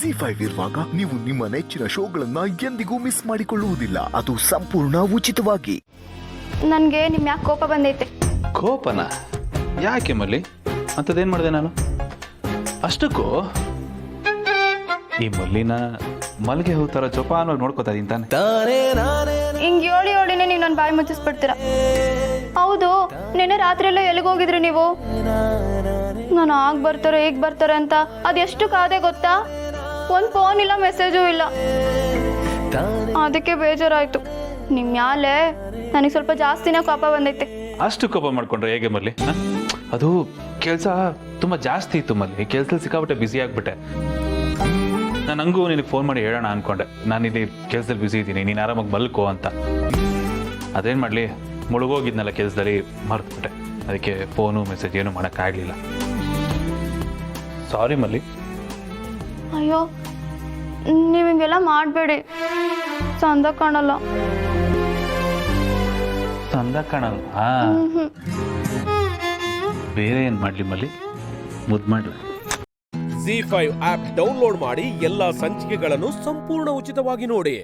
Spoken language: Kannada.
ZEE5 ಇರುವಾಗ ನೀವು ನಿಮ್ಮ ನೆಚ್ಚಿನ ಶೋಗಳನ್ನ ಎಂದಿಗೂ ಮಿಸ್ ಮಾಡಿಕೊಳ್ಳುವುದಿಲ್ಲ. ಅದು ಸಂಪೂರ್ಣ ಉಚಿತವಾಗಿ. ನನ್ಗೆ ನಿಮ್ ಯಾಕೆ ಕೋಪ ಬಂದೈತೆ? ಕೋಪನ ಯಾಕೆ ಮಲ್ಲಿ? ಅಂಥದ್ದೇನು ಮಾಡಿದೆ ನಾನು? ಅಷ್ಟಕ್ಕೂ ಈ ಮಲ್ಲಿನ ಮಲ್ಗೆ ಹೋಗ್ತಾರ ಜೋಪಾನವಾಗಿ ನೋಡ್ಕೋತಾ ಇದೀನಿ ತಾನೆ. ಹಿಂಗ್ ಹೇಳಿನೇ ನೀವು ನನ್ನ ಬಾಯಿ ಮುಚ್ಚಿಸ್ಬಿಡ್ತೀರ. ಹೌದು, ನೆನ್ನೆ ರಾತ್ರಿ ಎಲ್ಲ ಎಲ್ಲಿಗೆ ಹೋಗಿದ್ರಿ ನೀವು? ನಾನು ಆಗ ಬರ್ತಾರೆ ಈಗ ಬರ್ತಾರೆ ಅಂತ ಅದೆಷ್ಟು ಕಾದೆ ಗೊತ್ತಾ? ಒಂದು ಫೋನ್ ಇಲ್ಲ, ಮೆಸೇಜು ಇಲ್ಲ. ಅದಕ್ಕೆ ಬೇಜಾರಾಯ್ತು. ನಿಮ್ ಮ್ಯಾಲೆ ನನಗೆ ಸ್ವಲ್ಪ ಜಾಸ್ತಿನೇ ಕೋಪ ಬಂದೈತೆ. ಅಷ್ಟು ಕೋಪ ಮಾಡ್ಕೊಂಡ್ರೆ ಹೇಗೆ ಮಲ್ಲಿ? ಅದು ಕೆಲಸ ತುಂಬ ಜಾಸ್ತಿ ಇತ್ತು ಮಲ್ಲಿ. ಕೆಲಸದಲ್ಲಿ ಸಿಕ್ಕಾಬಿಟ್ಟೆ ಬ್ಯುಸಿ ಆಗಿಬಿಟ್ಟೆ. ನಾನು ಹಂಗೂ ನಿನಗೆ ಫೋನ್ ಮಾಡಿ ಹೇಳೋಣ ಅಂದ್ಕೊಂಡೆ, ನಾನು ಇಲ್ಲಿ ಕೆಲಸದಲ್ಲಿ ಬ್ಯುಸಿ ಇದ್ದೀನಿ, ನೀನು ಆರಾಮಾಗಿ ಮಲ್ಕೋ ಅಂತ. ಅದೇನು ಮಾಡಲಿ, ಮುಳುಗೋಗಿದ್ನಲ್ಲ ಕೆಲಸದಲ್ಲಿ, ಮರೆತುಬಿಟ್ಟೆ. ಅದಕ್ಕೆ ಫೋನು ಮೆಸೇಜ್ ಏನೂ ಮಾಡೋಕ್ಕಾಗಲಿಲ್ಲ. ಸಾರಿ ಮಲ್ಲಿ. ಅಯ್ಯೋ, ನೀವು ಹಿಂಗೆಲ್ಲ ಮಾಡಬೇಡಿ, ಚಂದ ಕಾಣಲ್ಲ. ಚಂದ ಕಾಣಲ್ಲ? ಬೇರೆ ಏನು ಮಾಡಲಿ ಮಲ್ಲಿ? ಮುದ್ದು ಮಾಡಲಿ. ZEE5 ಆಪ್ ಡೌನ್ಲೋಡ್ ಮಾಡಿ ಎಲ್ಲಾ ಸಂಚಿಕೆಗಳನ್ನು ಸಂಪೂರ್ಣ ಉಚಿತವಾಗಿ ನೋಡಿ.